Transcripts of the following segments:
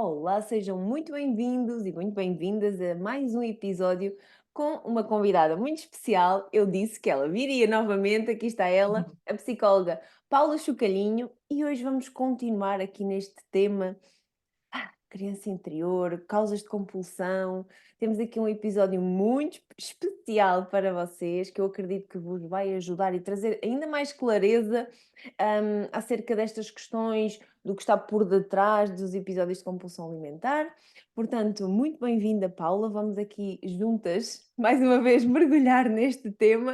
Olá, sejam muito bem-vindos e muito bem-vindas a mais um episódio com uma convidada muito especial. Eu disse que ela viria novamente, aqui está ela, a psicóloga Paula Chocalhinho, e hoje vamos continuar aqui neste tema criança interior, causas de compulsão. Temos aqui um episódio muito especial para vocês, que eu acredito que vos vai ajudar e trazer ainda mais clareza, acerca destas questões, do que está por detrás dos episódios de compulsão alimentar. Portanto, muito bem-vinda, Paula. Vamos aqui juntas, mais uma vez, mergulhar neste tema.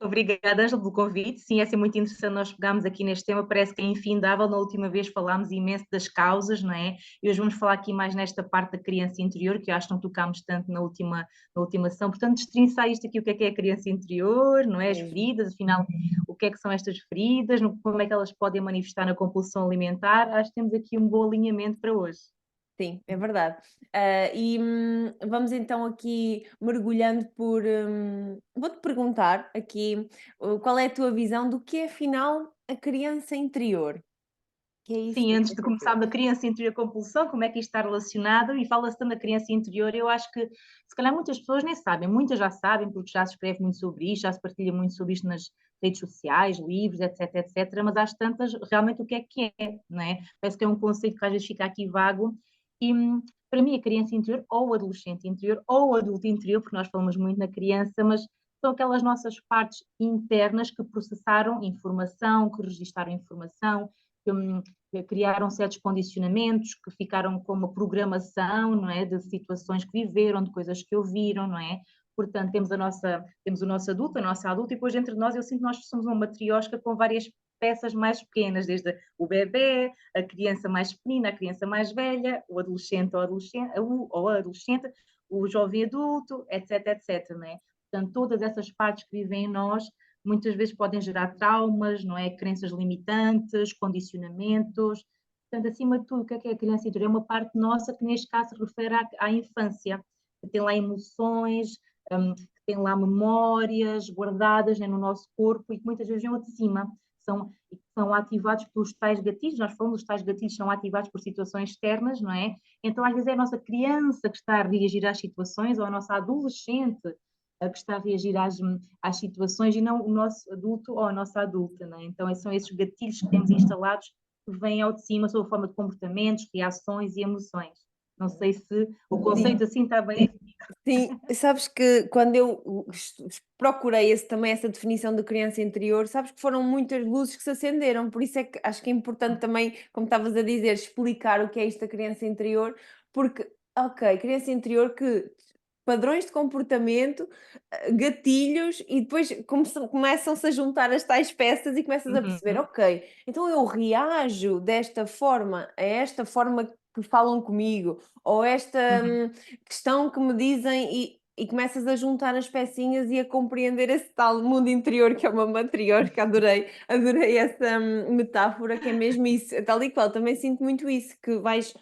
Obrigada, Ângela, pelo convite. Sim, é ser muito interessante nós pegarmos aqui neste tema, parece que é infindável. Na última vez falámos imenso das causas, não é? E hoje vamos falar aqui mais nesta parte da criança interior, que eu acho que não tocámos tanto na última sessão. Portanto, destrinçar isto aqui, o que é a criança interior, não é? As Mesmo. feridas, afinal, o que são estas feridas, como é que elas podem manifestar na compulsão alimentar. Acho que temos aqui um bom alinhamento para hoje. Sim, é verdade. Vamos então aqui mergulhando vou-te perguntar aqui, qual é a tua visão do que é afinal a criança interior? Que é isso Sim, da antes de criança interior? começar da criança interior compulsão, como é que isto está relacionado? E fala-se tanto da criança interior, eu acho que se calhar muitas pessoas nem sabem, muitas já sabem, porque já se escreve muito sobre isto, já se partilha muito sobre isto nas redes sociais, livros, etc, etc, mas às tantas, realmente o que é, não é? Parece que é um conceito que às vezes fica aqui vago, e para mim a criança interior, ou o adolescente interior, ou o adulto interior, porque nós falamos muito na criança, mas são aquelas nossas partes internas que processaram informação, que registaram informação, que criaram certos condicionamentos, que ficaram com uma programação, não é, de situações que viveram, de coisas que ouviram, não é? Portanto, temos o nosso adulto, a nossa adulta, e depois entre nós eu sinto que nós somos uma matriosca com várias peças mais pequenas, desde o bebê, a criança mais pequenina, a criança mais velha, o adolescente ou a adolescente, o jovem adulto, etc, etc, não é? Portanto, todas essas partes que vivem em nós muitas vezes podem gerar traumas, não é? Crenças limitantes, condicionamentos. Portanto, acima de tudo, o que é a criança interior? É uma parte nossa que, neste caso, se refere à infância, que tem lá emoções, que tem lá memórias guardadas, né, no nosso corpo e que muitas vezes vêm de cima. São ativados pelos tais gatilhos, nós falamos, os tais gatilhos são ativados por situações externas, não é? Então, às vezes, é a nossa criança que está a reagir às situações, ou a nossa adolescente que está a reagir às situações e não o nosso adulto ou a nossa adulta, não é? Então são esses gatilhos que temos instalados que vêm ao de cima sob a forma de comportamentos, reações e emoções. Não sei se o Sim. conceito assim está bem. Sim, sabes que quando eu procurei também essa definição de criança interior, sabes que foram muitas luzes que se acenderam, por isso é que acho que é importante também, como estavas a dizer, explicar o que é isto da criança interior, porque, ok, criança interior que padrões de comportamento, gatilhos, e depois começam-se a juntar as tais peças e começas a perceber, Uhum, ok, então eu reajo desta forma, a esta forma que falam comigo, ou esta uhum. questão que me dizem e começas a juntar as pecinhas e a compreender esse tal mundo interior que é uma matriosca, adorei essa metáfora que é mesmo isso, é tal e qual, também sinto muito isso, que vais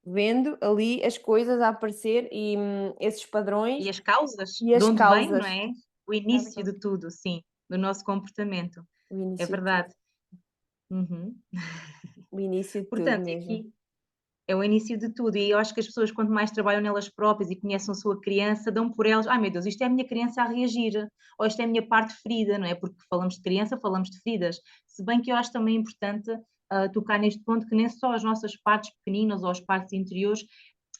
vendo ali as coisas a aparecer e, esses padrões E as causas, e de as onde vem, não causas. é? O É início verdade. de tudo, sim, do nosso comportamento. O É início de tudo, verdade. Uhum. o início de tudo Portanto, mesmo. aqui é o início de tudo, e eu acho que as pessoas, quanto mais trabalham nelas próprias e conhecem a sua criança, dão por elas, ai meu Deus, isto é a minha criança a reagir, ou isto é a minha parte ferida, não é? Porque falamos de criança, falamos de feridas. Se bem que eu acho também importante tocar neste ponto que nem só as nossas partes pequeninas ou as partes interiores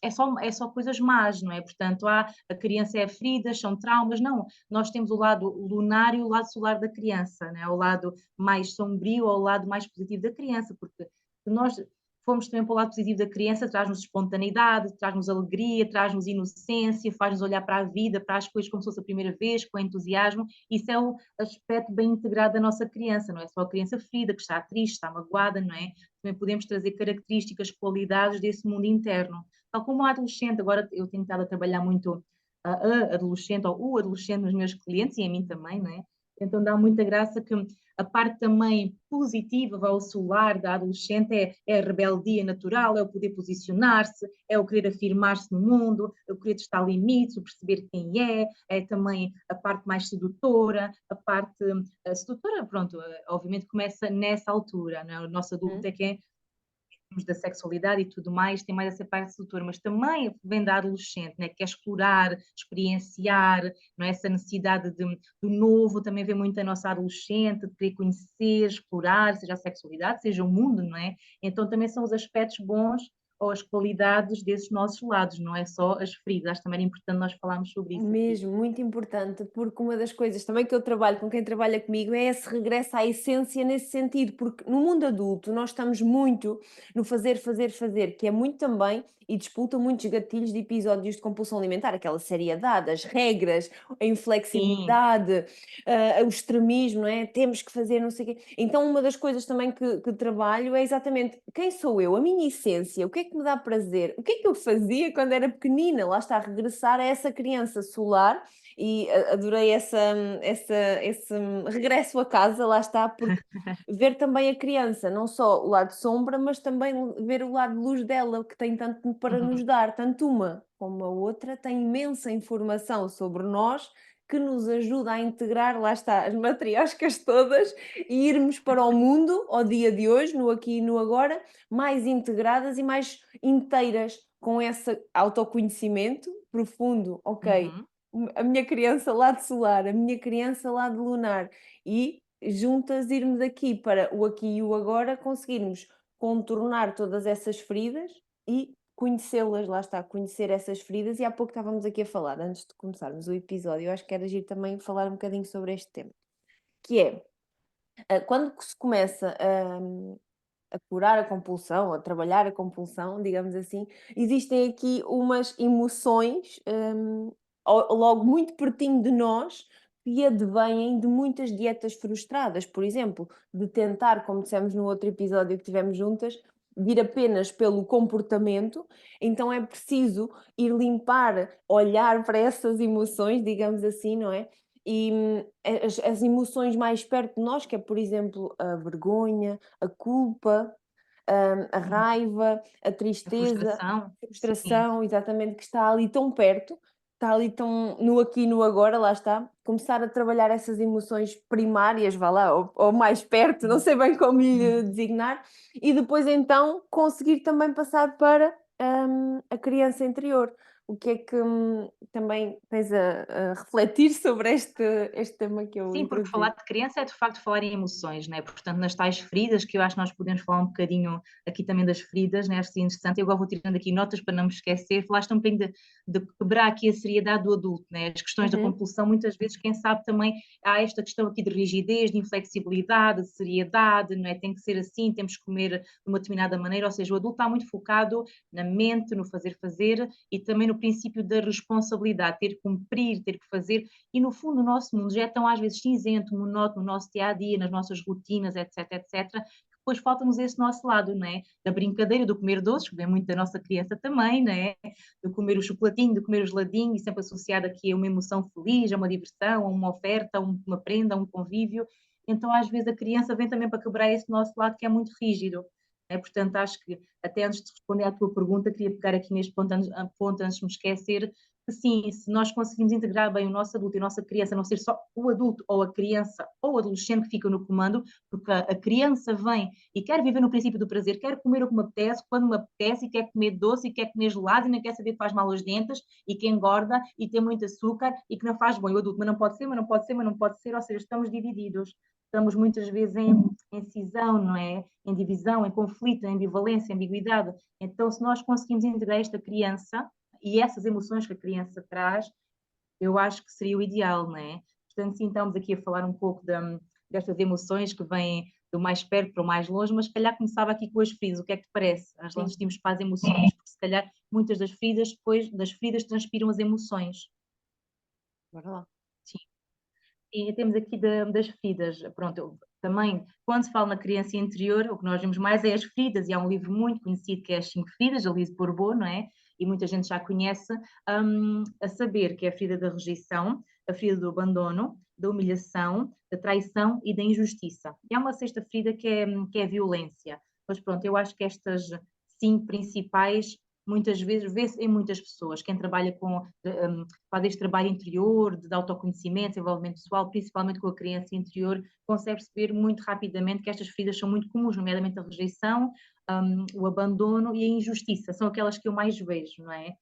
é só coisas más, não é? Portanto, a criança é ferida, são traumas, não. Nós temos o lado lunar e o lado solar da criança, né? O lado mais sombrio ou o lado mais positivo da criança, porque se nós fomos também para o lado positivo da criança, traz-nos espontaneidade, traz-nos alegria, traz-nos inocência, faz-nos olhar para a vida, para as coisas como se fosse a primeira vez, com entusiasmo. Isso é o aspecto bem integrado da nossa criança, não é só a criança ferida, que está triste, está magoada, não é? Também podemos trazer características, qualidades desse mundo interno. Tal como a adolescente, agora eu tenho estado a trabalhar muito a adolescente ou o adolescente nos meus clientes e em mim também, não é? Então dá muita graça que a parte também positiva, ao solar da adolescente é a rebeldia natural, é o poder posicionar-se, é o querer afirmar-se no mundo, é o querer testar limites, o perceber quem é também a parte mais sedutora, a parte sedutora, pronto, obviamente começa nessa altura, não é? O nosso adulto Uhum. é que é da sexualidade e tudo mais, tem mais essa parte sedutora, mas também vem da adolescente, né? Que quer explorar, experienciar, não é? Essa necessidade do novo também vem muito da nossa adolescente, de querer conhecer, explorar, seja a sexualidade, seja o mundo, não é? Então também são os aspectos bons ou as qualidades desses nossos lados, não é só as feridas. Acho também importante nós falarmos sobre isso aqui. Mesmo, muito importante, porque uma das coisas também que eu trabalho com quem trabalha comigo é esse regresso à essência nesse sentido, porque no mundo adulto nós estamos muito no fazer, fazer, fazer, que é muito também e disputa muitos gatilhos de episódios de compulsão alimentar, aquela seriedade, as regras, a Sim, inflexibilidade, o extremismo, não é? Temos que fazer não sei o quê. Então, uma das coisas também que trabalho é exatamente quem sou eu, a minha essência, o que é que me dá prazer, o que é que eu fazia quando era pequenina, lá está, regressar a essa criança solar e adorei esse regresso a casa, lá está, porque ver também a criança, não só o lado sombra, mas também ver o lado luz dela, que tem tanto para nos uhum, dar, tanto uma como a outra, tem imensa informação sobre nós que nos ajuda a integrar, lá está, as matrioscas todas e irmos para o mundo, ao dia de hoje, no aqui e no agora, mais integradas e mais inteiras, com esse autoconhecimento profundo, ok, uhum. a minha criança lá de solar, a minha criança lá de lunar, e juntas irmos aqui para o aqui e o agora, conseguirmos contornar todas essas feridas e conhecê-las, lá está, conhecer essas feridas. E há pouco estávamos aqui a falar, antes de começarmos o episódio, eu acho que era giro também falar um bocadinho sobre este tema, que é, quando se começa a curar a compulsão, a trabalhar a compulsão, digamos assim, existem aqui umas emoções, logo muito pertinho de nós, que advêm de muitas dietas frustradas, por exemplo, de tentar, como dissemos no outro episódio que tivemos juntas, de ir apenas pelo comportamento, então é preciso ir limpar, olhar para essas emoções, digamos assim, não é? E as emoções mais perto de nós, que é, por exemplo, a vergonha, a culpa, a Uhum. raiva, a A tristeza, frustração, a sim. frustração, exatamente, que está ali tão perto, está ali tão no aqui e no agora, lá está. Começar a trabalhar essas emoções primárias, vá lá, ou mais perto, não Uhum, sei bem como lhe uhum. designar, e depois então conseguir também passar para a criança interior. O que é que também tens a refletir sobre este tema que eu Sim, porque falar introduzi? de criança é de facto falar em emoções, né? Portanto, nas tais feridas, que eu acho que nós podemos falar um bocadinho aqui também das feridas, né? Acho que é interessante. Eu agora vou tirando aqui notas para não me esquecer. Falaste um bocadinho de quebrar aqui a seriedade do adulto, né? As questões da Uhum. compulsão, muitas vezes, quem sabe também há esta questão aqui de rigidez, de inflexibilidade, de seriedade, não é? Tem que ser assim, temos que comer de uma determinada maneira, ou seja, o adulto está muito focado na mente, no fazer e também no princípio da responsabilidade, ter que cumprir, ter que fazer, e no fundo o nosso mundo já é tão às vezes cinzento, monótono, no nosso dia a dia, nas nossas rotinas, etc, etc, que depois falta-nos esse nosso lado, não é? Da brincadeira, do comer doces, que vem muito da nossa criança também, não é? De comer o chocolatinho, de comer o geladinho, e sempre associado aqui a uma emoção feliz, a uma diversão, a uma oferta, a uma prenda, a um convívio. Então, às vezes, a criança vem também para quebrar esse nosso lado que é muito rígido. É, portanto, acho que, até antes de responder à tua pergunta, queria pegar aqui neste ponto antes de me esquecer, que sim, se nós conseguimos integrar bem o nosso adulto e a nossa criança, não ser só o adulto ou a criança ou o adolescente que fica no comando, porque a criança vem e quer viver no princípio do prazer, quer comer o que me apetece, quando me apetece, e quer comer doce, e quer comer gelado, e não quer saber que faz mal aos dentes, e que engorda, e tem muito açúcar, e que não faz bem. O adulto, mas não pode ser, mas não pode ser, mas não pode ser, ou seja, estamos divididos. Estamos muitas vezes em cisão, não é? Em divisão, em conflito, em ambivalência, em ambiguidade. Então, se nós conseguimos integrar esta criança e essas emoções que a criança traz, eu acho que seria o ideal, não é? Portanto, sim, estamos aqui a falar um pouco destas emoções que vêm do mais perto para o mais longe, mas se calhar começava aqui com as feridas. O que é que te parece? Nós Sim, temos para as emoções, porque se calhar muitas das feridas, depois das feridas transpiram as emoções. bora lá. Sim. E temos aqui das feridas. Pronto, também, quando se fala na criança interior, o que nós vemos mais é as feridas, e há um livro muito conhecido que é As Cinco Feridas, a Lise Bourbeau, não é? E muita gente já conhece, a saber que é a ferida da rejeição, a ferida do abandono, da humilhação, da traição e da injustiça. E há uma sexta ferida que é a violência. Mas pronto, eu acho que estas cinco principais muitas vezes vê-se em muitas pessoas, quem trabalha com, faz este trabalho interior, de autoconhecimento, desenvolvimento pessoal, principalmente com a criança interior, consegue perceber muito rapidamente que estas feridas são muito comuns, nomeadamente a rejeição, o abandono e a injustiça, são aquelas que eu mais vejo, não é?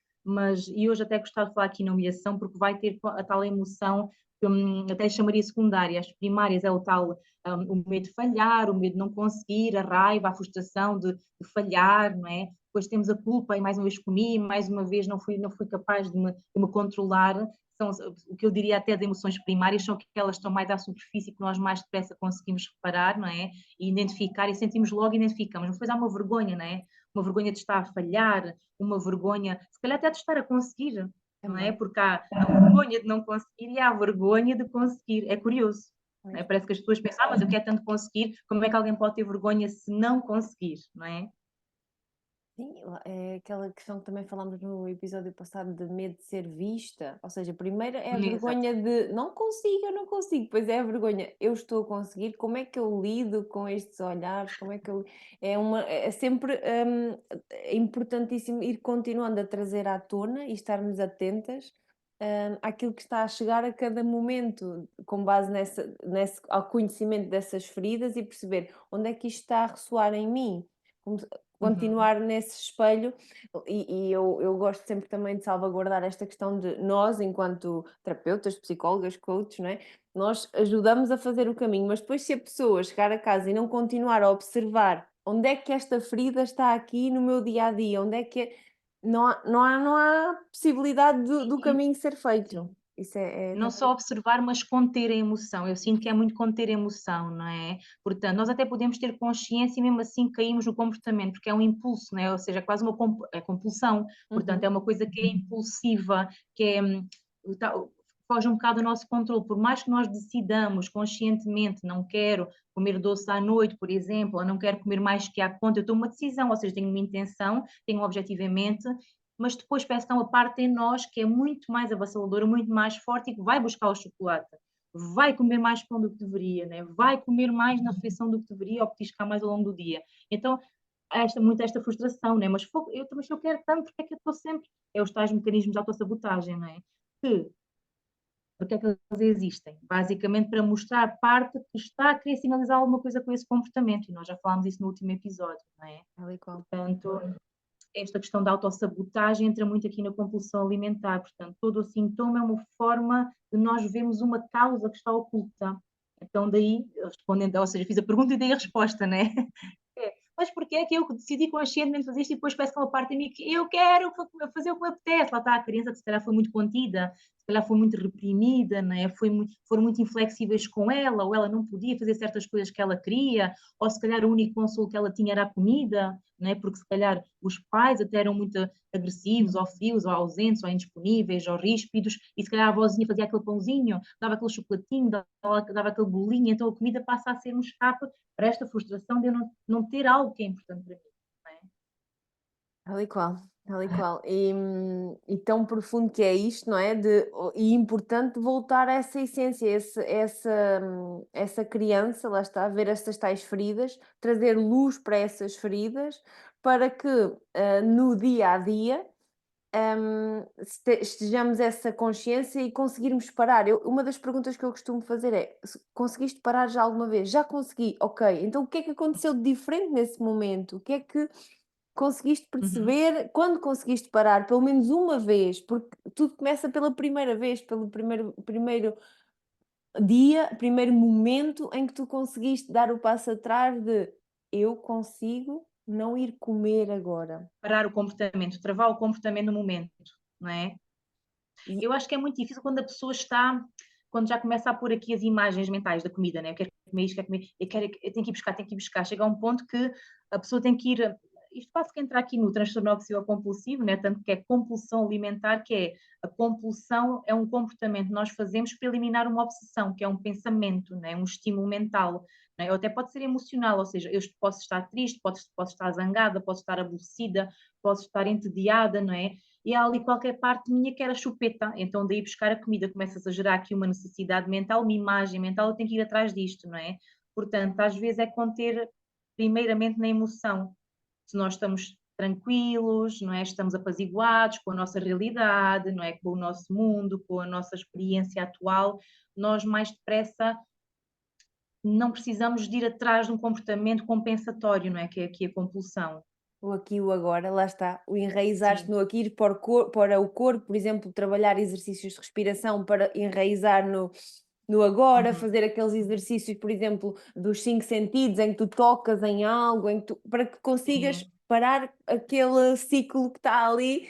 E hoje até gostava de falar aqui na humilhação, porque vai ter a tal emoção que até chamaria secundária. As primárias é o tal, o medo de falhar, o medo de não conseguir, a raiva, a frustração de falhar, não é? Depois temos a culpa, e mais uma vez comi, mais uma vez não fui capaz de me controlar. São, o que eu diria até de emoções primárias são aquelas que estão mais à superfície, que nós mais depressa conseguimos reparar, não é? E identificar, e sentimos logo, identificamos. Depois há uma vergonha, não é? Uma vergonha de estar a falhar, uma vergonha, se calhar até de estar a conseguir, não é? Também. Porque há a vergonha de não conseguir e há a vergonha de conseguir. É curioso. Não é? Mesmo. Parece que as pessoas pensam, mas eu quero tanto conseguir, como é que alguém pode ter vergonha se não conseguir, não é? Sim, é aquela questão que também falámos no episódio passado de medo de ser vista. Ou seja, primeiro é a Exato. vergonha de não consigo, eu não consigo. Depois é a vergonha, eu estou a conseguir, como é que eu lido com estes olhares? Como é que eu. É sempre é importantíssimo ir continuando a trazer à tona e estarmos atentas àquilo que está a chegar a cada momento, com base ao conhecimento dessas feridas e perceber onde é que isto está a ressoar em mim. Uhum. Continuar nesse espelho, e eu gosto sempre também de salvaguardar esta questão de nós, enquanto terapeutas, psicólogas, coaches, não é? Nós ajudamos a fazer o caminho, mas depois se a pessoa chegar a casa e não continuar a observar onde é que esta ferida está aqui no meu dia a dia, onde é que não há possibilidade do Sim, caminho ser feito. sim. Isso é Não também. só observar, mas conter a emoção. Eu sinto que é muito conter a emoção, não é? Portanto, nós até podemos ter consciência e mesmo assim caímos no comportamento, porque é um impulso, não é? Ou seja, é quase uma compulsão. Portanto, é Uhum. uma coisa que é impulsiva, que é, foge um bocado do nosso controle. Por mais que nós decidamos conscientemente, não quero comer doce à noite, por exemplo, ou não quero comer mais que à conta, eu tomo uma decisão, ou seja, tenho uma intenção, tenho um objetivo em mente, mas depois parece que há uma parte em nós que é muito mais avassaladora, muito mais forte e que vai buscar o chocolate, vai comer mais pão do que deveria, né? Vai comer mais na refeição do que deveria ou petiscar mais ao longo do dia. Então, há muito esta frustração, né? Mas se eu quero tanto, porque é que eu estou sempre... É os tais mecanismos de autossabotagem, não é? Que, porque é que eles existem? Basicamente para mostrar a parte que está a querer sinalizar alguma coisa com esse comportamento, e nós já falámos isso no último episódio, não é? Tal e qual. Portanto, esta questão da autossabotagem entra muito aqui na compulsão alimentar. Portanto, todo o sintoma é uma forma de nós vermos uma causa que está oculta. Então, daí, respondendo, ou seja, fiz a pergunta e dei a resposta, né? Mas porquê é que eu decidi conscientemente fazer isto e depois parece que uma parte de mim que eu quero fazer o que me apetece? Lá está a criança que se calhar foi muito contida, se calhar foi muito reprimida, né? Foram muito inflexíveis com ela, ou ela não podia fazer certas coisas que ela queria, ou se calhar o único consolo que ela tinha era a comida, né? Porque se calhar os pais até eram muito agressivos, ou frios, ou ausentes, ou indisponíveis, ou ríspidos, e se calhar a avózinha fazia aquele pãozinho, dava aquele chocolatinho, dava aquele bolinho, então a comida passa a ser um escape para esta frustração de eu não ter algo que é importante para mim. Não é? Tal e qual, tal e qual. E tão profundo que é isto, não é? E importante voltar a essa essência, essa criança, lá está, ver essas tais feridas, trazer luz para essas feridas, para que no dia a dia estejamos essa consciência e conseguirmos parar. Uma das perguntas que eu costumo fazer é: conseguiste parar já alguma vez? Já consegui, ok. Então o que é que aconteceu de diferente nesse momento? O que é que conseguiste Uhum. perceber quando conseguiste parar, pelo menos uma vez, porque tudo começa pela primeira vez, pelo primeiro dia, primeiro momento em que tu conseguiste dar o passo atrás de eu consigo não ir comer agora. Parar o comportamento, travar o comportamento no momento, não é? E Eu acho que é muito difícil quando a pessoa está, quando já começa a pôr aqui as imagens mentais da comida, né? Eu quero comer isto, quero comer, eu tenho que ir buscar, tenho que ir buscar. Chega a um ponto que a pessoa tem que ir. Isto quase que entra aqui no transtorno obsessivo compulsivo, né? Tanto que é compulsão alimentar, que é a compulsão é um comportamento que nós fazemos para eliminar uma obsessão, que é um pensamento, né? Um estímulo mental. Né? Ou até pode ser emocional, ou seja, eu posso estar triste, posso estar zangada, posso estar aborrecida, posso estar entediada, não é? E há ali qualquer parte minha que era chupeta, então daí buscar a comida começa a gerar aqui uma necessidade mental, uma imagem mental, eu tenho que ir atrás disto, não é? Portanto, às vezes é conter primeiramente na emoção, se nós estamos tranquilos, não é? Estamos apaziguados com a nossa realidade, não é? Com o nosso mundo, com a nossa experiência atual, nós mais depressa não precisamos de ir atrás de um comportamento compensatório, não é? Que é aqui a compulsão. O aqui e o agora, lá está, o enraizar-te Sim. no aqui, ir para o corpo, por exemplo, trabalhar exercícios de respiração para enraizar no agora, Uhum. fazer aqueles exercícios, por exemplo, dos 5 sentidos, em que tu tocas em algo, para que consigas Sim, parar aquele ciclo que está ali,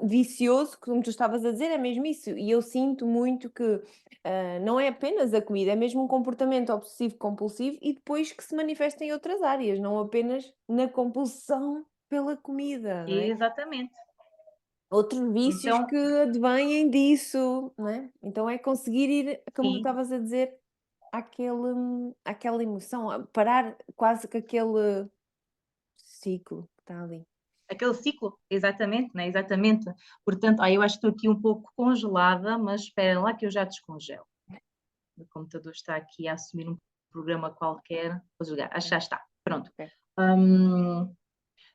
vicioso, como tu estavas a dizer, é mesmo isso. E eu sinto muito que não é apenas a comida, é mesmo um comportamento obsessivo compulsivo e depois que se manifesta em outras áreas, não apenas na compulsão pela comida, não é? exatamente. Outros vícios Então, que advêm disso, não é? Então é conseguir ir, como tu sim, estavas a dizer, àquela emoção, a parar quase que aquele ciclo que está ali. aquele ciclo, exatamente, né? Exatamente. Portanto, eu acho que estou aqui um pouco congelada, mas espera lá que eu já descongelo. O computador está aqui a assumir um programa qualquer. Vou jogar. Acho que já está. Pronto. Ok. Hum,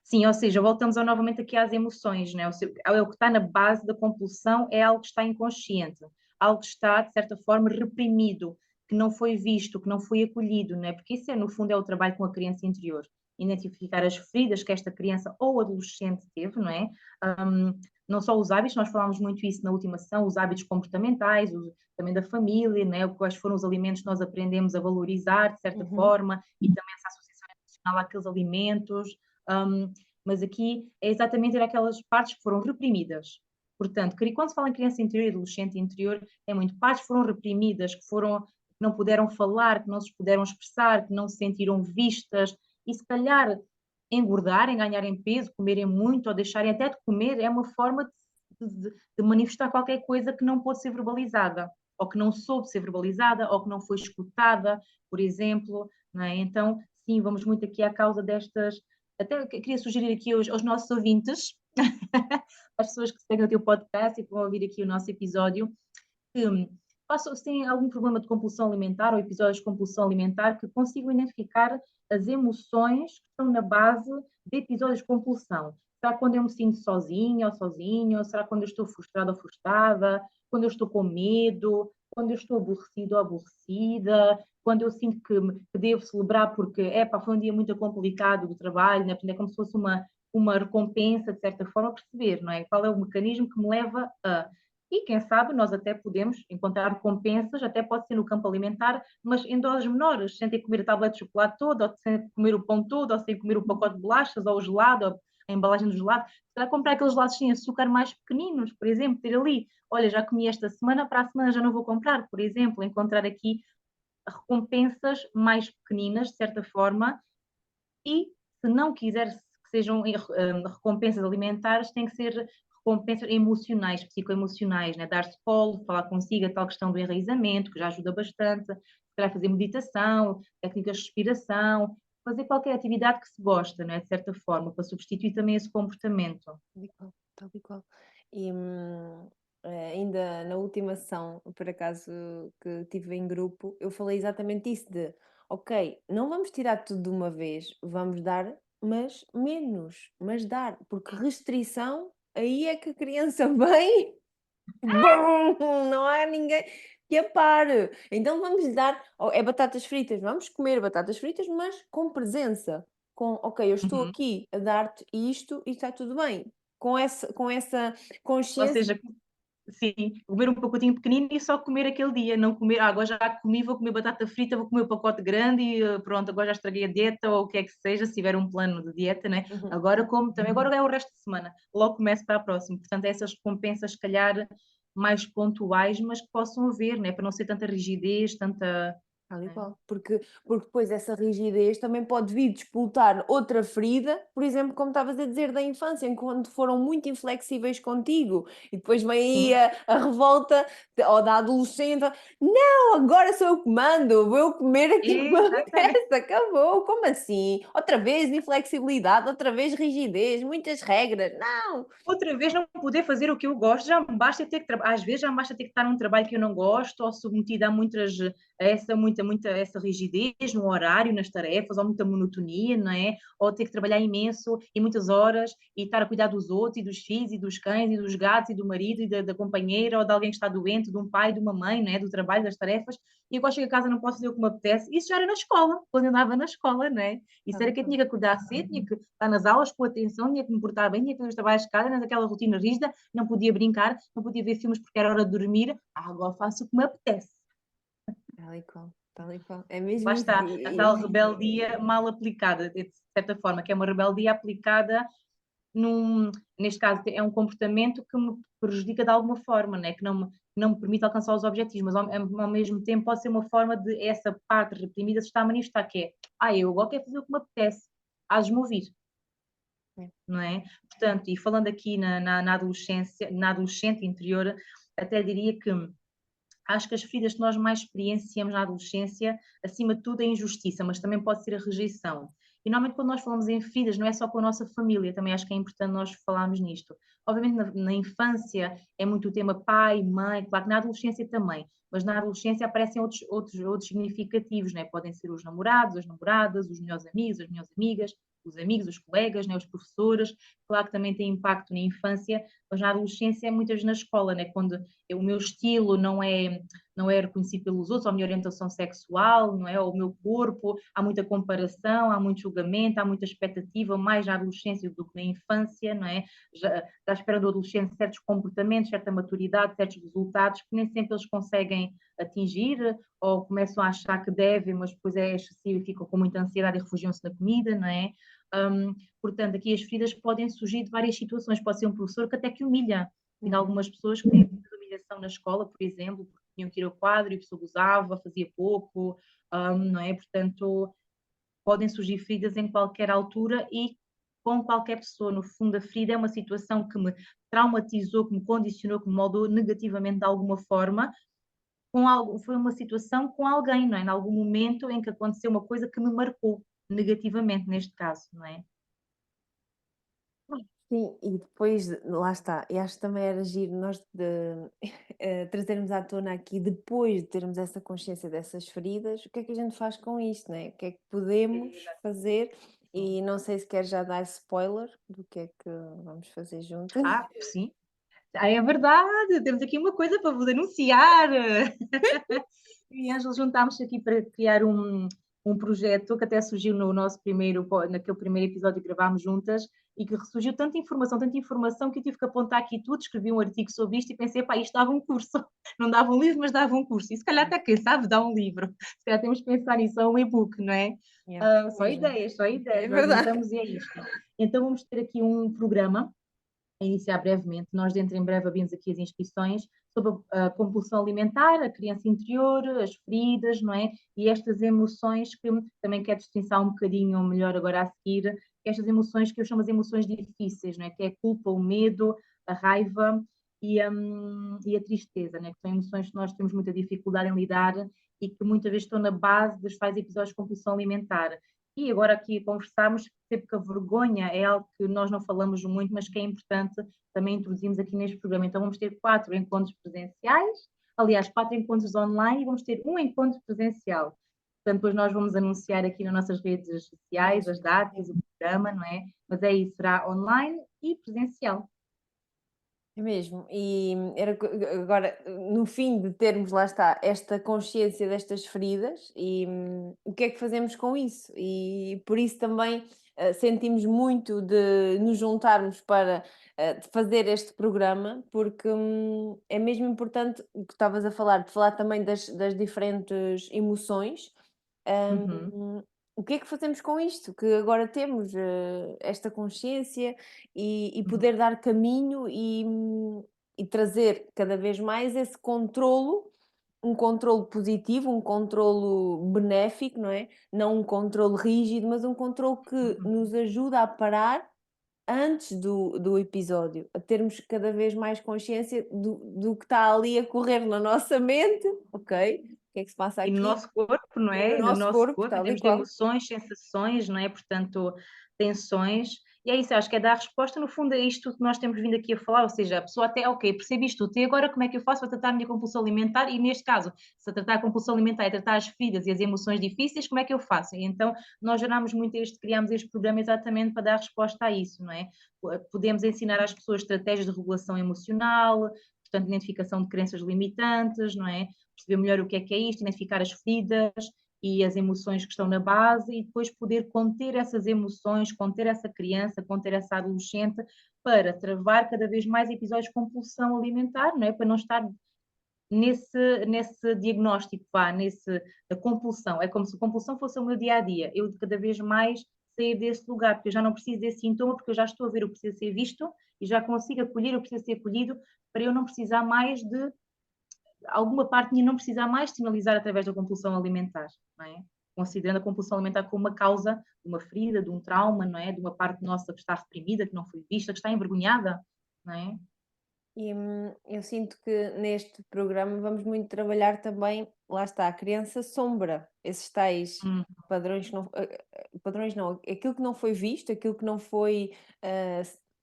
sim, ou seja, voltamos novamente aqui às emoções, né? É o que está na base da compulsão, é algo que está inconsciente, algo que está, de certa forma, reprimido, que não foi visto, que não foi acolhido, né? Porque isso, no fundo, é o trabalho com a criança interior. Identificar as feridas que esta criança ou adolescente teve, não é? Não só os hábitos, nós falámos muito isso na última sessão, os hábitos comportamentais, também da família, né? Quais foram os alimentos que nós aprendemos a valorizar, de certa Uhum. forma, e também essa associação emocional àqueles alimentos. Um, mas aqui é exatamente aquelas partes que foram reprimidas. Portanto, quando se fala em criança interior e adolescente interior, é muito partes que foram reprimidas, que não puderam falar, que não se puderam expressar, que não se sentiram vistas, e se calhar engordarem, ganharem peso, comerem muito ou deixarem até de comer, é uma forma de manifestar qualquer coisa que não pôde ser verbalizada, ou que não soube ser verbalizada, ou que não foi escutada, por exemplo. Não é? Então, sim, vamos muito aqui à causa destas. Até queria sugerir aqui aos nossos ouvintes, às pessoas que seguem o teu podcast e que vão ouvir aqui o nosso episódio, que se têm algum problema de compulsão alimentar ou episódios de compulsão alimentar, que consigam identificar as emoções que estão na base de episódios de compulsão. Será quando eu me sinto sozinha ou sozinho? Será quando eu estou frustrada ou frustrada? Quando eu estou com medo? Quando eu estou aborrecida ou aborrecida? Quando eu sinto que devo celebrar porque foi um dia muito complicado do trabalho, né? Portanto, é como se fosse uma recompensa, de certa forma, perceber, não é? Qual é o mecanismo que me leva a. E quem sabe nós até podemos encontrar recompensas, até pode ser no campo alimentar, mas em doses menores, sem ter que comer a tablete de chocolate todo, ou sem comer o pão todo, ou sem comer o pacote de bolachas, ou o gelado, ou a embalagem do gelado. Se comprar aqueles gelados sem açúcar mais pequeninos, por exemplo, ter ali, olha, já comi esta semana, para a semana já não vou comprar, por exemplo, encontrar aqui recompensas mais pequeninas, de certa forma, e se não quiser que sejam recompensas alimentares, tem que ser recompensas emocionais, psicoemocionais, né? Dar-se colo, falar consigo, a tal questão do enraizamento, que já ajuda bastante, para fazer meditação, técnicas de respiração, fazer qualquer atividade que se gosta, né? De certa forma, para substituir também esse comportamento. Tal e qual, tal e qual. E ainda na última sessão, por acaso, que tive em grupo, eu falei exatamente isso de, ok, não vamos tirar tudo de uma vez, vamos dar, mas menos, mas dar, porque restrição, aí é que a criança vem, bum, não há ninguém que a pare. Então vamos lhe dar, é batatas fritas, vamos comer batatas fritas, mas com presença. Ok, eu estou Uhum. aqui a dar-te isto e está tudo bem. Com essa Ou consciência. seja, sim, comer um pacotinho pequenino e só comer aquele dia, não comer, agora já comi, vou comer batata frita, vou comer o pacote grande e pronto, agora já estraguei a dieta ou o que é que seja, se tiver um plano de dieta, né? Uhum. Agora como também, agora é o resto de semana, logo começo para a próxima. Portanto, essas recompensas, se calhar, mais pontuais, mas que possam haver, né? Para não ser tanta rigidez, tanta. Tal e Né? qual. Porque depois essa rigidez também pode vir disputar outra ferida, por exemplo, como estavas a dizer da infância, enquanto foram muito inflexíveis contigo, e depois vem aí Sim, a revolta ou da adolescente, não, agora sou eu que mando, vou eu comer aquilo que me exatamente. apetece, acabou, como assim? Outra vez inflexibilidade, outra vez rigidez, muitas regras, não! Outra vez não poder fazer o que eu gosto, já me basta ter que às vezes já me basta ter que estar num trabalho que eu não gosto, ou submetida a muita muita essa rigidez no horário, nas tarefas, ou muita monotonia, não é? Ou ter que trabalhar imenso e muitas horas e estar a cuidar dos outros e dos filhos e dos cães e dos gatos e do marido e da companheira ou de alguém que está doente, de um pai, de uma mãe, não é? Do trabalho, das tarefas. E eu, quando chego a casa, não posso fazer o que me apetece. Isso já era na escola, quando eu andava na escola, não é? Isso era que eu tinha que acordar cedo, tinha que estar nas aulas com atenção, tinha que me portar bem, tinha que fazer os trabalhos de casa, naquela rotina rígida, não podia brincar, não podia ver filmes porque era hora de dormir. Agora faço o que me apetece. Tal e qual, tal e qual. É mesmo Lá isso. está, a tal rebeldia mal aplicada, de certa forma, que é uma rebeldia aplicada neste caso, é um comportamento que me prejudica de alguma forma, né? Que não me permite alcançar os objetivos, mas ao mesmo tempo pode ser uma forma de essa parte reprimida se está a manifestar, que é, eu agora quero fazer o que me apetece, hás-me ouvir, É. não é? Portanto, e falando aqui na adolescência, na adolescente interior, até diria que acho que as feridas que nós mais experienciamos na adolescência, acima de tudo, é a injustiça, mas também pode ser a rejeição. E normalmente quando nós falamos em feridas, não é só com a nossa família, também acho que é importante nós falarmos nisto. Obviamente na infância é muito o tema pai, mãe, claro que na adolescência também, mas na adolescência aparecem outros significativos, né? Podem ser os namorados, as namoradas, os melhores amigos, as melhores amigas, os amigos, os colegas, né? Os professores, claro que também tem impacto na infância, mas na adolescência é muitas na escola, né? Quando o meu estilo não é reconhecido pelos outros, ou a minha orientação sexual, não é? Ou o meu corpo, há muita comparação, há muito julgamento, há muita expectativa, mais na adolescência do que na infância, não é? Já espera do adolescente certos comportamentos, certa maturidade, certos resultados que nem sempre eles conseguem atingir, ou começam a achar que devem, mas depois é excessivo e ficam com muita ansiedade e refugiam-se na comida, não é? Portanto, aqui as feridas podem surgir de várias situações, pode ser um professor que até que humilha, e algumas pessoas que têm muita humilhação na escola, por exemplo, porque tinham que ir ao quadro e a pessoa gozava, fazia pouco, não é? Portanto, podem surgir feridas em qualquer altura e com qualquer pessoa. No fundo, a ferida é uma situação que me traumatizou, que me condicionou, que me moldou negativamente de alguma forma. Foi uma situação com alguém, não é? Em algum momento em que aconteceu uma coisa que me marcou negativamente, neste caso, não é? Sim, e depois, lá está, e acho que também era giro nós trazermos à tona aqui, depois de termos essa consciência dessas feridas, o que é que a gente faz com isto, né? O que é que podemos fazer? E não sei se quer já dar spoiler do que é que vamos fazer juntas. Sim. É verdade, temos aqui uma coisa para vos anunciar. E Ângela, juntámos aqui para criar um projeto que até surgiu no naquele primeiro episódio que gravámos juntas e que ressurgiu tanta informação que eu tive que apontar aqui tudo, escrevi um artigo sobre isto e pensei, isso dava um curso. Não dava um livro, mas dava um curso. E se calhar até quem sabe dá um livro. Se calhar temos que pensar nisso, é um e-book, não é? Yeah, Só mesmo. ideias, só ideias. É Nós verdade. juntamos e é isto. Então vamos ter aqui um programa a iniciar brevemente. Nós, dentro em breve, abrimos aqui as inscrições sobre a compulsão alimentar, a criança interior, as feridas, não é? E estas emoções que também quero destrinçar um bocadinho melhor agora a seguir, estas emoções que eu chamo as emoções difíceis, não é? Que é a culpa, o medo, a raiva e a tristeza, né? Que são emoções que nós temos muita dificuldade em lidar e que muitas vezes estão na base dos tais episódios de compulsão alimentar. E agora aqui conversarmos, sempre que a vergonha é algo que nós não falamos muito, mas que é importante também introduzirmos aqui neste programa. Então vamos ter 4 encontros presenciais, aliás, 4 encontros online e vamos ter um encontro presencial. Portanto, depois nós vamos anunciar aqui nas nossas redes sociais as datas, o programa, não é? Mas é isso, será online e presencial. É mesmo. E agora, no fim de termos, lá está, esta consciência destas feridas, e o que é que fazemos com isso? E por isso também sentimos muito de nos juntarmos para fazer este programa, porque é mesmo importante o que estavas a falar, de falar também das diferentes emoções. Uhum, O que é que fazemos com isto? Que agora temos esta consciência e uhum, poder dar caminho e trazer cada vez mais esse controlo, um controlo positivo, um controlo benéfico, não é? Não um controlo rígido, mas um controlo que uhum. nos ajuda a parar antes do episódio, a termos cada vez mais consciência do que está ali a correr na nossa mente, ok? O que é que se passa E no aqui? nosso corpo, não E no é? E no nosso nosso corpo, corpo, em tal e termos de qual. emoções, sensações, não é? Portanto, tensões. E é isso, acho que é dar resposta, no fundo, a isto que nós temos vindo aqui a falar, ou seja, a pessoa até, ok, percebi isto tudo, e agora como é que eu faço para tratar a minha compulsão alimentar? E neste caso, se a tratar a compulsão alimentar é tratar as feridas e as emoções difíceis, como é que eu faço? E então nós gerámos muito criámos este programa exatamente para dar resposta a isso, não é? Podemos ensinar às pessoas estratégias de regulação emocional, portanto, identificação de crenças limitantes, não é? Perceber melhor o que é isto, identificar as feridas, e as emoções que estão na base e depois poder conter essas emoções, conter essa criança, conter essa adolescente para travar cada vez mais episódios de compulsão alimentar, não é? Para não estar nesse diagnóstico, da compulsão. É como se a compulsão fosse o meu dia a dia. Eu cada vez mais sair desse lugar, porque eu já não preciso desse sintoma, porque eu já estou a ver o que precisa ser visto e já consigo acolher o que precisa ser acolhido para eu não precisar mais de alguma parte minha não precisar mais sinalizar através da compulsão alimentar, não é? Considerando a compulsão alimentar como uma causa de uma ferida, de um trauma, não é? De uma parte nossa que está reprimida, que não foi vista, que está envergonhada, não é? E eu sinto que neste programa vamos muito trabalhar também, lá está, a criança sombra, esses tais Hum. padrões que não, padrões não, aquilo que não foi visto, aquilo que não foi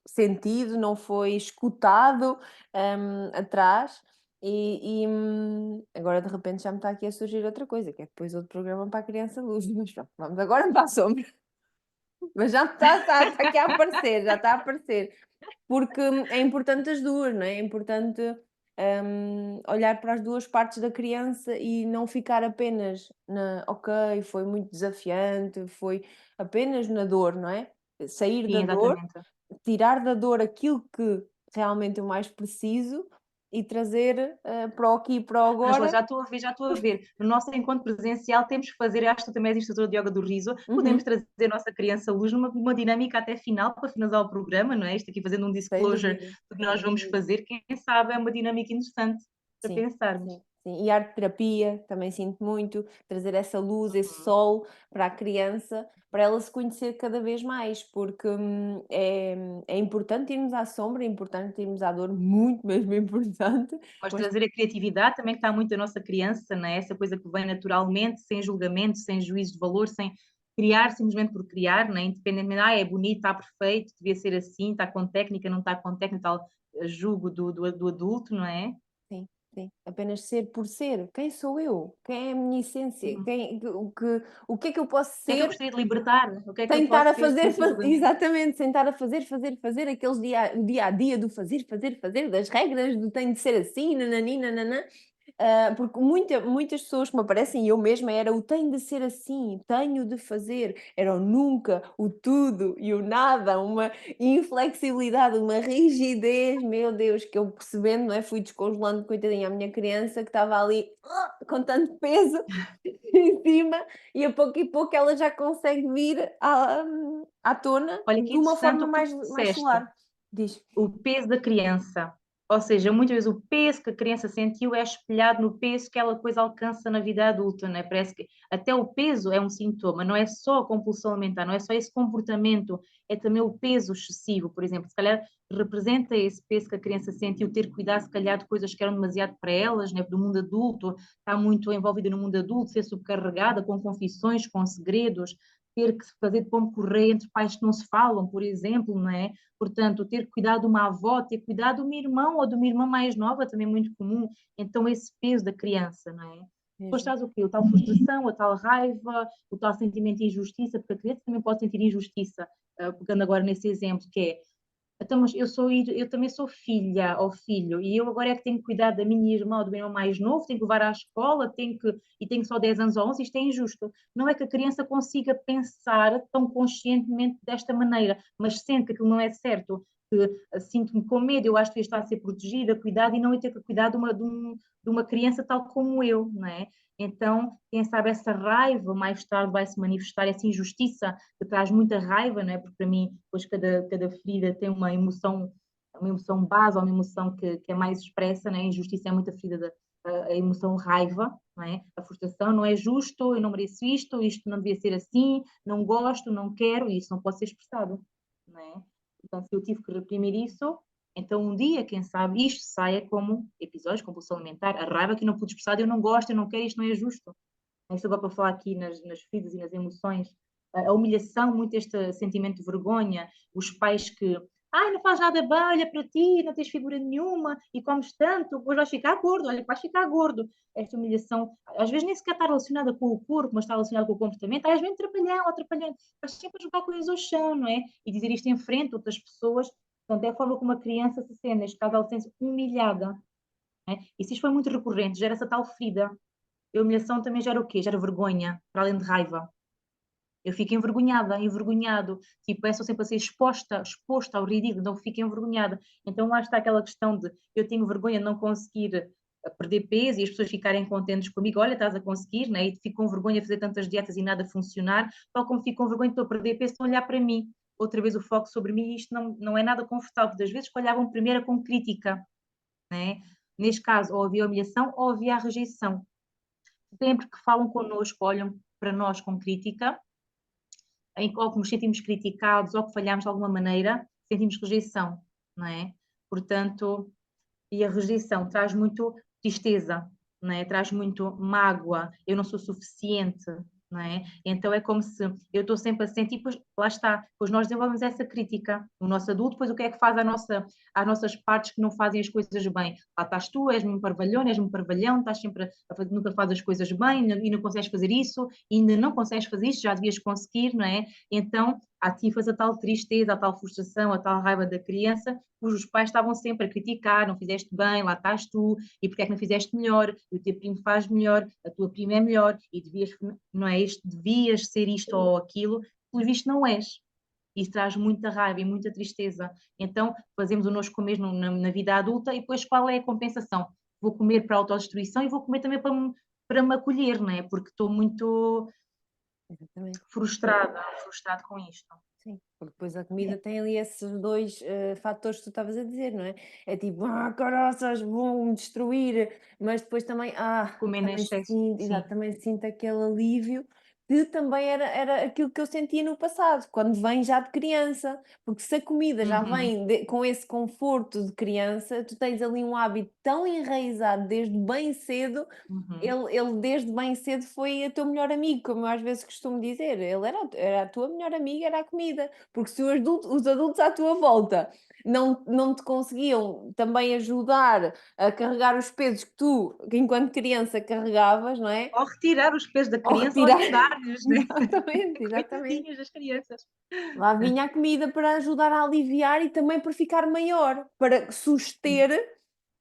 sentido, não foi escutado atrás, agora de repente já me está aqui a surgir outra coisa, que é depois outro programa para a criança luz, mas pronto, vamos agora para a sombra, mas já está aqui a aparecer, já está a aparecer. Porque é importante as duas, não é? É importante olhar para as duas partes da criança e não ficar apenas na, ok, foi muito desafiante, foi apenas na dor, não é? Sair da Sim, dor, exatamente. tirar da dor aquilo que realmente eu mais preciso e trazer para o aqui e para o Ângela, agora. já estou a ver, já estou a ver. No nosso encontro presencial temos que fazer, acho que tu também és instrutora de yoga do riso, podemos Uhum, trazer a nossa criança luz numa dinâmica até final, para finalizar o programa, não é? Isto aqui fazendo um sem disclosure dúvida, do que nós sem vamos dúvida. fazer, quem sabe é uma dinâmica interessante para Sim, pensarmos. sim, sim. E arte terapia, também sinto muito, trazer essa luz, esse Uhum. sol para a criança, para ela se conhecer cada vez mais, porque é importante irmos à sombra, é importante irmos à dor, muito mesmo importante, Mas mas trazer a criatividade também que está muito a nossa criança, não é? Essa coisa que vem naturalmente, sem julgamento, sem juízo de valor, sem criar simplesmente por criar, não é? Independentemente, é bonito, está perfeito, devia ser assim, está com técnica, não está com técnica, tal julgo do adulto, não é? sim, sim, apenas ser por ser. Quem sou eu? Quem é a minha essência? Uhum. O que é que eu posso O que é que eu ser gostaria de libertar? O que é que sem eu estar posso a ser sem fazer, ter julgamento? exatamente, sem estar a fazer aqueles o dia a dia do fazer, das regras, do tem de ser assim, nanani, nananã. Porque muitas pessoas que me aparecem, e eu mesma, era o tem de ser assim, tenho de fazer, era o nunca, o tudo e o nada, uma inflexibilidade, uma rigidez, meu Deus, que eu percebendo, não é? Fui descongelando, coitadinha, a minha criança que estava ali com tanto peso em cima, e pouco ela já consegue vir à tona Olha que de uma interessante forma o que tu mais disseste. solar. Diz. O peso da criança. Ou seja, muitas vezes o peso que a criança sentiu é espelhado no peso que ela depois alcança na vida adulta, né? Parece que até o peso é um sintoma, não é só a compulsão alimentar, não é só esse comportamento, é também o peso excessivo, por exemplo, se calhar representa esse peso que a criança sentiu, ter cuidado se calhar de coisas que eram demasiado para elas, né? Do mundo adulto, está muito envolvida no mundo adulto, ser subcarregada com confissões, com segredos, ter que fazer de pombo correio entre pais que não se falam, por exemplo, não é? Portanto, ter cuidado de uma avó, ter cuidado de um irmão ou de uma irmã mais nova, também é muito comum. Então, esse peso da criança, não é? Depois Mesmo. traz o quê? O tal frustração, a tal raiva, o tal sentimento de injustiça, porque a criança também pode sentir injustiça, pegando agora nesse exemplo, que é então, mas eu também sou filha ou filho, e eu agora é que tenho que cuidar da minha irmã ou do meu irmão mais novo, tenho que levar à escola, e tenho só 10 anos ou 11, isto é injusto. Não é que a criança consiga pensar tão conscientemente desta maneira, mas sente que aquilo não é certo, que sinto-me com medo, eu acho que está a ser protegida, cuidada, e não ia ter que cuidar de uma criança tal como eu, não é? Então, quem sabe essa raiva mais tarde vai se manifestar, essa injustiça que traz muita raiva, não é? Porque para mim, depois cada ferida tem uma emoção base, ou uma emoção que é mais expressa, não é? A injustiça é muita ferida a emoção raiva, não é? A frustração não é justo, eu não mereço isto não devia ser assim, não gosto, não quero, e isso não pode ser expressado, não é? Então, se eu tive que reprimir isso, então um dia, quem sabe, isto saia como episódios de compulsão alimentar, a raiva que não pude expressar, eu não gosto, eu não quero, isto não é justo. Isto agora para falar aqui nas feridas e nas emoções, a humilhação, muito este sentimento de vergonha, os pais que, ai, não faz nada bem, olha para ti, não tens figura nenhuma e comes tanto, depois vais ficar gordo, olha que vais ficar gordo. Esta humilhação, às vezes nem sequer está relacionada com o corpo, mas está relacionada com o comportamento, às vezes atrapalhão, atrapalhão, estás sempre a jogar coisas ao chão, não é? E dizer isto em frente a outras pessoas, portanto, é a forma como a criança se sente, neste caso ela sente-se humilhada, não é? E se isto foi muito recorrente, gera essa tal ferida. A humilhação também gera o quê? Gera vergonha, para além de raiva. Eu fico envergonhada, envergonhado. Tipo, sou sempre a ser exposta ao ridículo, não fico envergonhada. Então lá está aquela questão de eu tenho vergonha de não conseguir perder peso e as pessoas ficarem contentes comigo. Olha, estás a conseguir, né? E fico com vergonha de fazer tantas dietas e nada funcionar, tal como fico com vergonha de estou a perder peso, estão a olhar para mim. Outra vez o foco sobre mim e isto não é nada confortável. Das vezes olhavam primeiro com crítica, né? Neste caso, ou havia humilhação ou havia a rejeição. Sempre que falam connosco, olham para nós com crítica, ou que nos sentimos criticados ou que falhamos de alguma maneira, sentimos rejeição, não é? Portanto, e a rejeição traz muito tristeza, não é? Traz muito mágoa, eu não sou suficiente, não é? Então é como se eu estou sempre a sentir, pois lá está, pois nós desenvolvemos essa crítica, o nosso adulto, pois o que é que faz às nossas partes que não fazem as coisas bem? Lá estás tu, és-me um parvalhão, és-me um parvalhão, estás sempre nunca fazes as coisas bem e não consegues fazer isso, e ainda não consegues fazer isso, já devias conseguir, não é? Então ativas a tal tristeza, a tal frustração, a tal raiva da criança, cujos pais estavam sempre a criticar, não fizeste bem, lá estás tu, e porque é que não fizeste melhor, e o teu primo faz melhor, a tua prima é melhor, e devias, não é isto, devias ser isto ou aquilo, pelo visto não és. Isso traz muita raiva e muita tristeza. Então, fazemos o nós comer na vida adulta e depois qual é a compensação? Vou comer para a autodestruição e vou comer também para me acolher, não é? Porque estou muito Exatamente. frustrado com isto. Sim, porque depois a comida tem ali esses dois fatores que tu estavas a dizer, não é? É tipo, caraças, vão-me destruir, mas depois também, Comer em também excesso, sinto, sim. exato, também sinto aquele alívio que também era aquilo que eu sentia no passado, quando vem já de criança, porque se a comida já Uhum, vem com esse conforto de criança, tu tens ali um hábito tão enraizado desde bem cedo. uhum. Ele desde bem cedo foi o teu melhor amigo, como eu às vezes costumo dizer. Ele era a tua melhor amiga, era a comida. Porque se os adultos à tua volta não te conseguiam também ajudar a carregar os pesos que tu, enquanto criança, carregavas, não é? Ou retirar os pesos da Ou criança ou retirar. ajudar-lhes, né? Exatamente, exatamente. Coitadinhas das crianças. Lá vinha a comida para ajudar a aliviar e também para ficar maior, para suster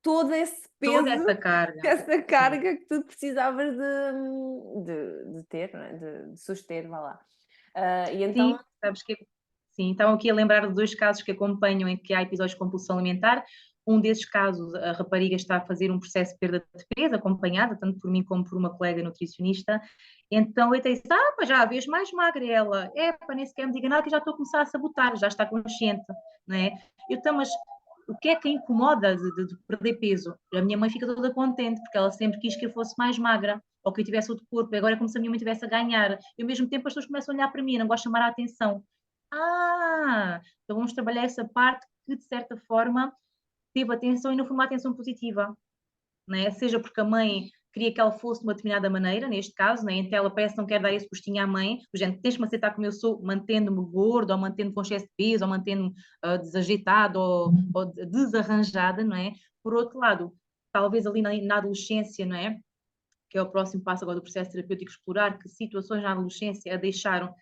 todo esse Toda peso, essa carga. essa Sim, carga que tu precisavas de ter, não é? De suster, vá lá. E então, sim, sabes que sim, então aqui a lembrar de dois casos que acompanham em que há episódios de compulsão alimentar. Um desses casos, a rapariga está a fazer um processo de perda de peso, acompanhada, tanto por mim como por uma colega nutricionista. Então eu disse, pá, já a vez mais magra. E ela, pá, nem sequer me diga nada que já estou a começar a sabotar, já está consciente, não é? Eu, então, mas o que é que a incomoda de perder peso? A minha mãe fica toda contente, porque ela sempre quis que eu fosse mais magra, ou que eu tivesse outro corpo, e agora é como se a minha mãe estivesse a ganhar. E ao mesmo tempo as pessoas começam a olhar para mim, não gostam de chamar a atenção. Então vamos trabalhar essa parte que, de certa forma, teve atenção e não foi uma atenção positiva, né? Seja porque a mãe queria que ela fosse de uma determinada maneira, neste caso, né? Então ela parece que não quer dar esse gostinho à mãe, por exemplo, tens-me aceitar como eu sou, mantendo-me gordo, ou mantendo-me com excesso de peso, ou mantendo-me desajeitado, ou desarranjada, não é? Por outro lado, talvez ali na adolescência, não é? Que é o próximo passo agora do processo terapêutico, explorar que situações na adolescência a deixaram,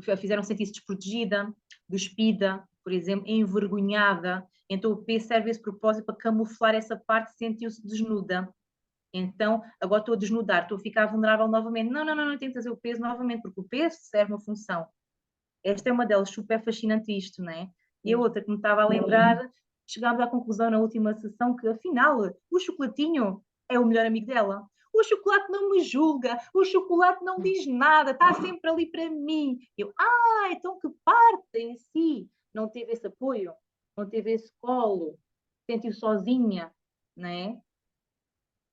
a fizeram sentir-se desprotegida, despida, por exemplo, envergonhada. Então o peso serve esse propósito para camuflar essa parte, sentiu-se desnuda. Então, agora estou a desnudar, estou a ficar vulnerável novamente. Não, não, não, não tenho que fazer o peso novamente, porque o peso serve uma função. Esta é uma delas, super fascinante isto, não é? E a mesmo. outra que me estava a lembrar, chegámos à conclusão na última sessão que, afinal, o chocolatinho é o melhor amigo dela. O chocolate não me julga, o chocolate não diz nada, está sempre ali para mim. Eu, então que parte em si não teve esse apoio, não teve esse colo, sentiu sozinha, não é?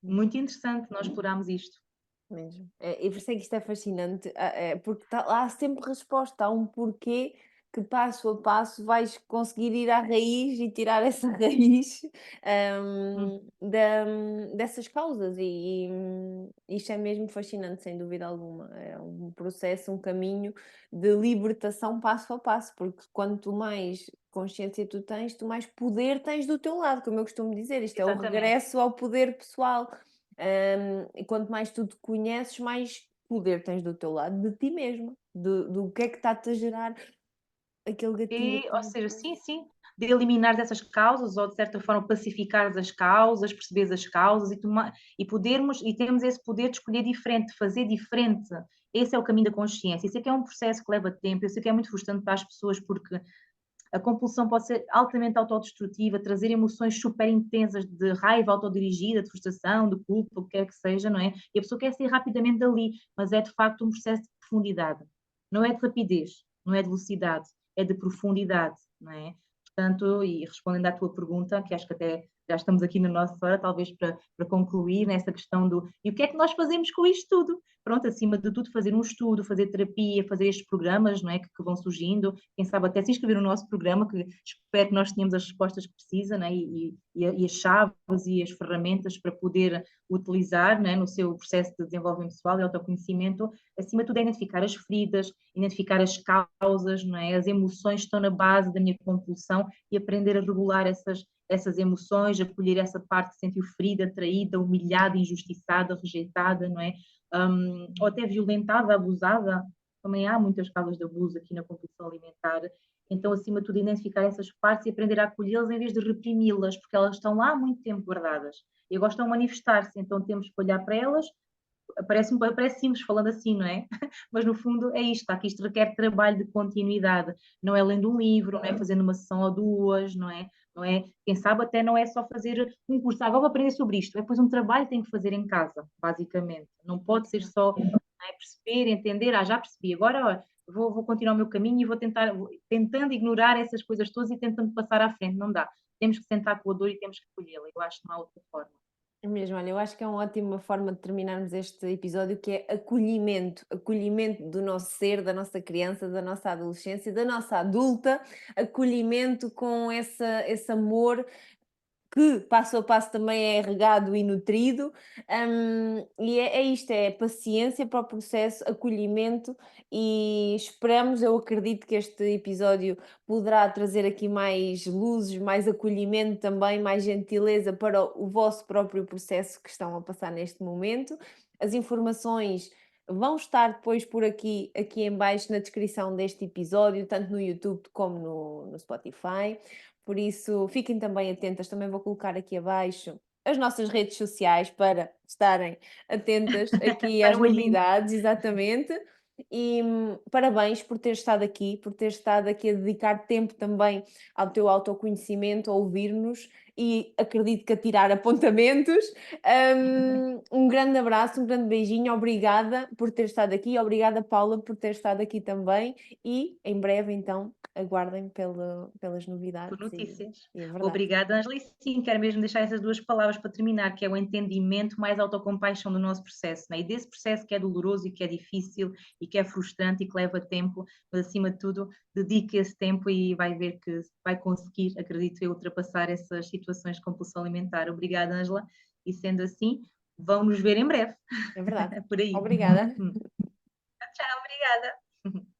Muito interessante nós explorarmos isto. Mesmo. E por isso é que isto é fascinante, porque há sempre resposta, há um porquê que passo a passo vais conseguir ir à raiz e tirar essa raiz, Hum, dessas causas e isto é mesmo fascinante, sem dúvida alguma. É um processo, um caminho de libertação passo a passo, porque quanto mais consciência tu tens, tu mais poder tens do teu lado, como eu costumo dizer, isto é o exatamente. regresso ao poder pessoal. E quanto mais tu te conheces, mais poder tens do teu lado, de ti mesmo, do que é que está-te a gerar aquele gatilho, E, ou aquele seja, sim, sim, de eliminar essas causas ou de certa forma pacificar as causas, perceber as causas e, e podermos, e temos esse poder de escolher diferente, de fazer diferente. Esse é o caminho da consciência. Isso é que é um processo que leva tempo, eu sei que é muito frustrante para as pessoas porque a compulsão pode ser altamente autodestrutiva, trazer emoções super intensas de raiva autodirigida, de frustração, de culpa, o que quer que seja, não é? E a pessoa quer sair rapidamente dali, mas é de facto um processo de profundidade. Não é de rapidez, não é de velocidade, é de profundidade, não é? Portanto, e respondendo à tua pergunta, que acho que até já estamos aqui na nossa hora, talvez para concluir nessa questão do e o que é que nós fazemos com isto tudo? Pronto, acima de tudo, fazer um estudo, fazer terapia, fazer estes programas, não é, que vão surgindo, quem sabe até se inscrever no nosso programa, que espero que nós tenhamos as respostas que precisa, né, e as chaves e as ferramentas para poder utilizar, né, no seu processo de desenvolvimento pessoal e autoconhecimento. Acima de tudo é identificar as feridas, identificar as causas, não é, as emoções que estão na base da minha compulsão e aprender a regular essas emoções, acolher essa parte que se sentiu ferida, traída, humilhada, injustiçada, rejeitada, não é? Ou até violentada, abusada, também há muitas causas de abuso aqui na compulsão alimentar. Então, acima de tudo, identificar essas partes e aprender a acolhê-las em vez de reprimi-las, porque elas estão lá há muito tempo guardadas e agora estão a manifestar-se, então temos que olhar para elas. Parece simples falando assim, não é? Mas no fundo é isto, tá? Que isto requer trabalho de continuidade, não é lendo um livro, não é fazendo uma sessão ou duas, não é? Não é? Quem sabe até não é só fazer um curso, agora vou aprender sobre isto, é depois um trabalho que tem que fazer em casa, basicamente. Não pode ser só perceber, entender, já percebi, agora ó, vou continuar o meu caminho e tentando ignorar essas coisas todas e tentando passar à frente, não dá. Temos que sentar com a dor e temos que colhê-la, eu acho que não há outra forma. É mesmo, olha, eu acho que é uma ótima forma de terminarmos este episódio, que é acolhimento, acolhimento do nosso ser, da nossa criança, da nossa adolescência, da nossa adulta, acolhimento com esse amor que passo a passo também é regado e nutrido, e é isto, é paciência para o processo, acolhimento e esperamos, eu acredito que este episódio poderá trazer aqui mais luzes, mais acolhimento também, mais gentileza para o vosso próprio processo que estão a passar neste momento. As informações vão estar depois por aqui em baixo na descrição deste episódio, tanto no YouTube como no Spotify. Por isso, fiquem também atentas, também vou colocar aqui abaixo as nossas redes sociais para estarem atentas aqui Para às o olhinho. novidades, exatamente. E parabéns por ter estado aqui, por ter estado aqui a dedicar tempo também ao teu autoconhecimento, a ouvir-nos e acredito que a tirar apontamentos. Um grande abraço, um grande beijinho, obrigada por ter estado aqui, obrigada Paula por ter estado aqui também e em breve então aguardem pelas Por novidades notícias. e é verdade. Obrigada, Angela. E sim, quero mesmo deixar essas duas palavras para terminar, que é o entendimento mais autocompaixão do nosso processo, né? E desse processo que é doloroso e que é difícil e que é frustrante e que leva tempo, mas acima de tudo, dedique esse tempo e vai ver que vai conseguir, acredito eu, ultrapassar essas situações de compulsão alimentar. Obrigada, Angela. E sendo assim, vamos nos ver em breve, É verdade. por aí. Obrigada. Tchau, obrigada.